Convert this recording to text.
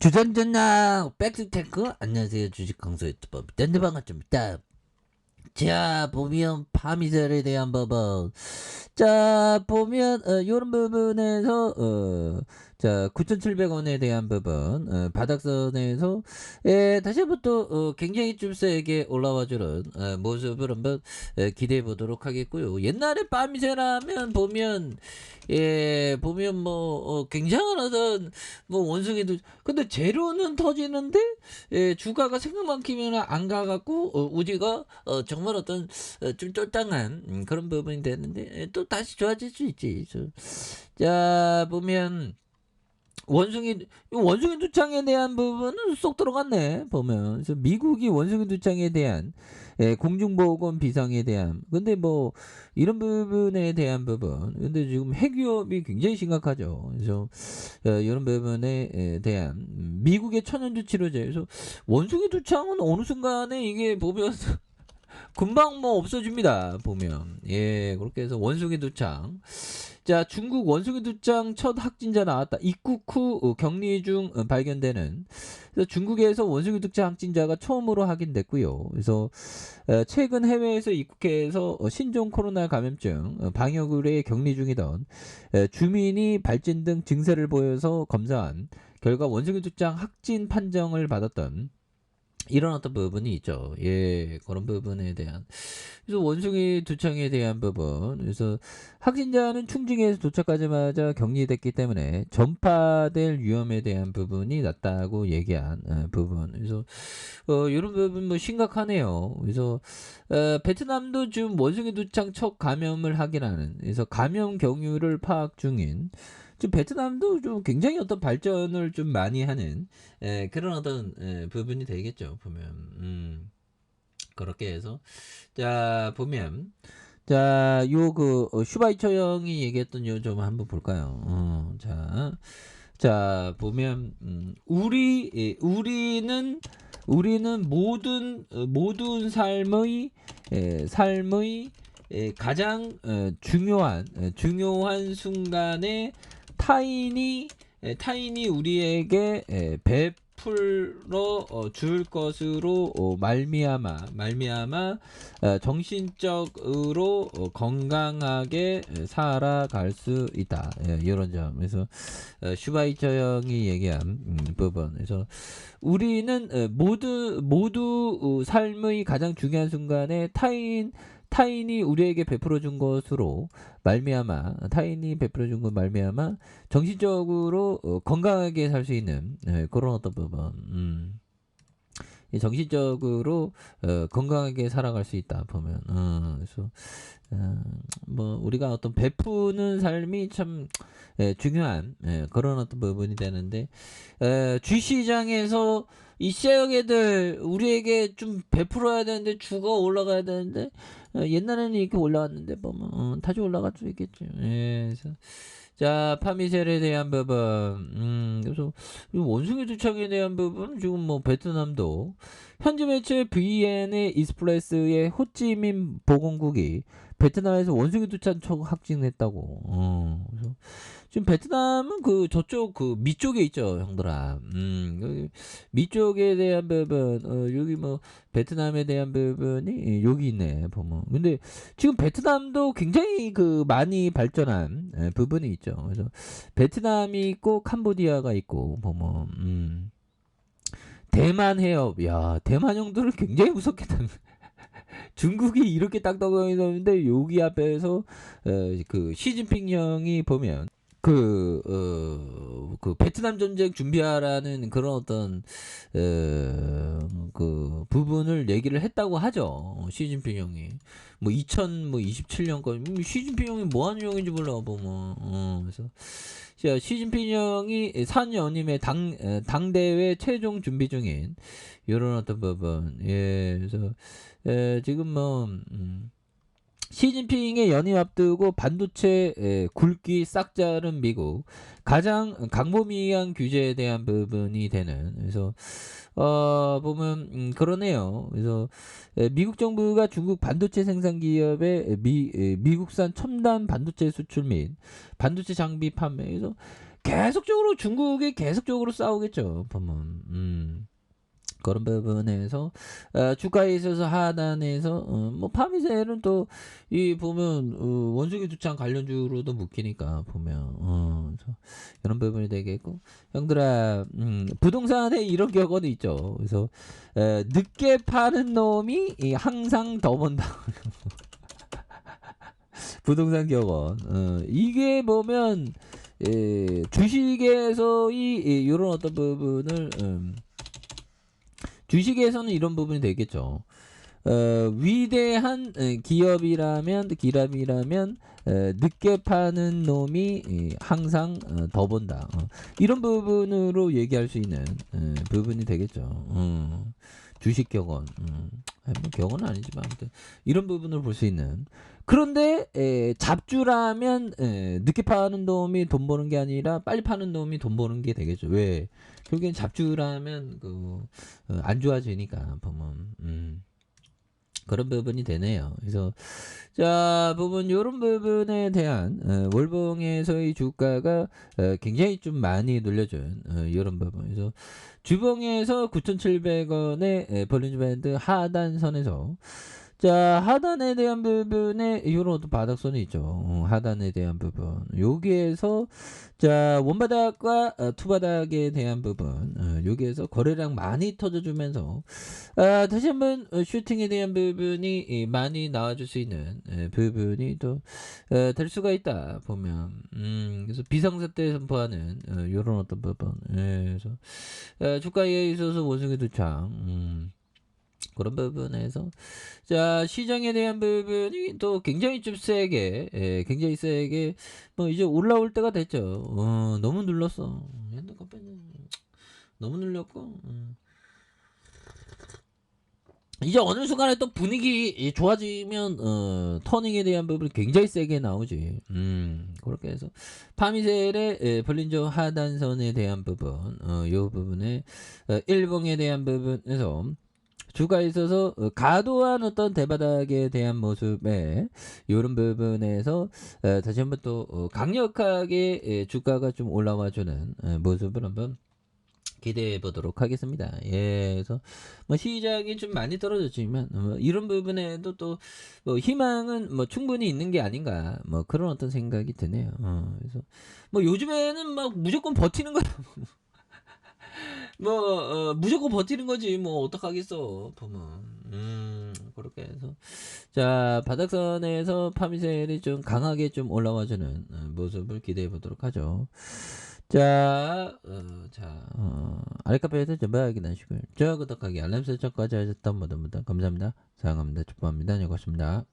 주전전나 백스테크 안녕하세요. 주식 강사 유튜버 댄드 반갑습니다. 자 보면 파미셀에 대한 부분 자 보면 요런 부분에서 자 9,700원에 대한 부분 바닥선에서 다시 한번 또 굉장히 좀 세게 올라와주는 모습을 한번 기대해 보도록 하겠고요. 옛날에 파미셀하면 보면 보면 뭐 굉장한 어떤 뭐 원숭이도 근데 재료는 터지는데 주가가 생각만큼은 안 가갖고 우지가 정말 어떤 좀 쫄딱한 그런 부분이 되는데 또 다시 좋아질 수 있지. 자 보면 원숭이 두창에 대한 부분은 쏙 들어갔네 보면. 그래서 미국이 원숭이 두창에 대한 공중보건 비상에 대한 근데 뭐 이런 부분에 대한 부분 근데 지금 핵위협이 굉장히 심각하죠. 그래서 이런 부분에 대한 미국의 천연두 치료제 그래서 원숭이 두창은 어느 순간에 이게 보면 금방 뭐 없어집니다 보면. 그렇게 해서 원숭이 두창 자 중국 원숭이 두창 첫 확진자 나왔다. 입국 후 격리 중 발견되는 그래서 중국에서 원숭이 두창 확진자가 처음으로 확인됐고요. 그래서 최근 해외에서 입국해서 신종 코로나 감염증 방역 의뢰 격리 중이던 주민이 발진 등 증세를 보여서 검사한 결과 원숭이 두창 확진 판정을 받았던 이런 어떤 부분이 있죠. 그런 부분에 대한. 그래서 원숭이 두창에 대한 부분. 그래서 확진자는 충징에서 도착하자마자 격리됐기 때문에 전파될 위험에 대한 부분이 낮다고 얘기한 부분. 그래서 이런 부분 뭐 심각하네요. 그래서 베트남도 지금 원숭이 두창 첫 감염을 확인하는. 그래서 감염 경유를 파악 중인. 지금 베트남도 좀 굉장히 어떤 발전을 좀 많이 하는 그런 어떤 부분이 되겠죠 보면. 그렇게 해서 자 보면 자요 그 슈바이처 형이 얘기했던 요 좀 한번 볼까요? 자 보면 우리는 모든 삶의 가장 중요한 순간에 타인이 우리에게 베풀어 줄 것으로 말미암아 정신적으로 건강하게 살아갈 수 있다. 이런 점. 그래서 슈바이처 형이 얘기한 부분. 그래서 우리는 모두 삶의 가장 중요한 순간에 타인이 우리에게 베풀어 준 것으로 타인이 베풀어 준 것 말미암아 정신적으로 건강하게 살 수 있는 그런 어떤 부분. 정신적으로 건강하게 살아갈 수 있다 보면. 그래서 뭐 우리가 어떤 베푸는 삶이 참 중요한 그런 어떤 부분이 되는데 주시장에서 이 쉐어게들 우리에게 좀 베풀어야 되는데 주가 올라가야 되는데 옛날에는 이렇게 올라갔는데 보면 다시 올라갈 수 있겠죠. 그래서 자 파미셀에 대한 부분 그래서 원숭이 두창에 대한 부분 지금 뭐 베트남도 현지 매체 VN의 이스프레스의 호찌민 보건국이 베트남에서 원숭이 두창 확진했다고. 그래서 지금 베트남은 그 저쪽 그 밑쪽에 있죠 형들아. 여기 밑쪽에 대한 부분 여기 뭐 베트남에 대한 부분이 여기 있네 보면. 근데 지금 베트남도 굉장히 그 많이 발전한 부분이 있죠. 그래서 베트남이 있고 캄보디아가 있고 보면 대만 해협 야 대만 형들을 굉장히 무섭게 중국이 이렇게 딱딱하게 있었는데 여기 앞에서 그 시진핑 형이 보면 그 베트남 전쟁 준비하라는 그런 어떤 그 부분을 얘기를 했다고 하죠. 시진핑 형이 뭐 2027년까지 시진핑 형이 뭐 하는 형인지 몰라 보면. 그래서 시진핑 형이 4년임의 당대회 최종 준비 중인 이런 어떤 부분. 그래서 지금 뭐 시진핑의 연임 앞두고 반도체 굵기 싹 자른 미국 가장 강범위한 규제에 대한 부분이 되는. 그래서 보면 그러네요. 그래서 미국 정부가 중국 반도체 생산 기업의 미국산 첨단 반도체 수출 및 반도체 장비 판매. 그래서 계속적으로 중국이 계속적으로 싸우겠죠, 보면. 그런 부분에서 주가에 있어서 하단에서 뭐 파미셀은 또 이 보면 원숭이 두창 관련주로도 묶이니까 보면 그래서 이런 부분이 되겠고 형들아 부동산에 이런 경우도 있죠. 그래서 늦게 파는 놈이 항상 더 번다. 부동산 격언 이게 보면 주식에서 이런 어떤 부분을 주식에서는 이런 부분이 되겠죠. 위대한 기업이라면 늦게 파는 놈이 항상 더 본다. 이런 부분으로 얘기할 수 있는 부분이 되겠죠. 주식 격언. 뭐 격언은 아니지만 아무튼 이런 부분을 볼 수 있는. 그런데 잡주라면 늦게 파는 놈이 돈 버는 게 아니라 빨리 파는 놈이 돈 버는 게 되겠죠. 왜? 결국엔 잡주라면 안 좋아지니까 보면 그런 부분이 되네요. 그래서 자 부분 요런 부분에 대한 월봉에서의 주가가 굉장히 좀 많이 눌려준 이런 부분. 그래서 주봉에서 9,700원의 볼린저 밴드 하단선에서 자 하단에 대한 부분에 이런 어떤 바닥선이 있죠. 하단에 대한 부분 여기에서 자 원바닥과 투바닥에 대한 부분 여기에서 거래량 많이 터져주면서 다시 한번 슈팅에 대한 부분이 많이 나와줄 수 있는 부분이 또 될 수가 있다 보면 그래서 비상사태 선포하는 이런 어떤 부분 그래서 주가에 있어서 원숭이 두창 그런 부분에서 자 시장에 대한 부분이 또 굉장히 좀 세게 굉장히 세게 뭐 이제 올라올 때가 됐죠. 너무 눌렀어. 옛날 카페는 너무 눌렸고 이제 어느 순간에 또 분위기 좋아지면 터닝에 대한 부분이 굉장히 세게 나오지. 그렇게 해서 파미셀의 볼린저 하단선에 대한 부분 요 부분에 일봉에 대한 부분에서 주가에 있어서 과도한 어떤 대바닥에 대한 모습에 이런 부분에서 다시 한번 또 강력하게 주가가 좀 올라와주는 모습을 한번 기대해 보도록 하겠습니다. 예, 그래서 뭐 시장이 좀 많이 떨어졌지만 뭐 이런 부분에도 또 뭐 희망은 뭐 충분히 있는 게 아닌가 뭐 그런 어떤 생각이 드네요. 그래서 뭐 요즘에는 막 무조건 버티는 거야. 뭐 무조건 버티는 거지 뭐 어떡하겠어 보면 그렇게 해서 자 바닥선에서 파미셀이 좀 강하게 좀 올라와주는 모습을 기대해 보도록 하죠. 자, 아랫카페에서 전방하기 나시고요. 좋아요, 구독하기, 알람 설정까지 하셨던 모두 감사합니다. 사랑합니다. 축복합니다. 안녕히 가십니다.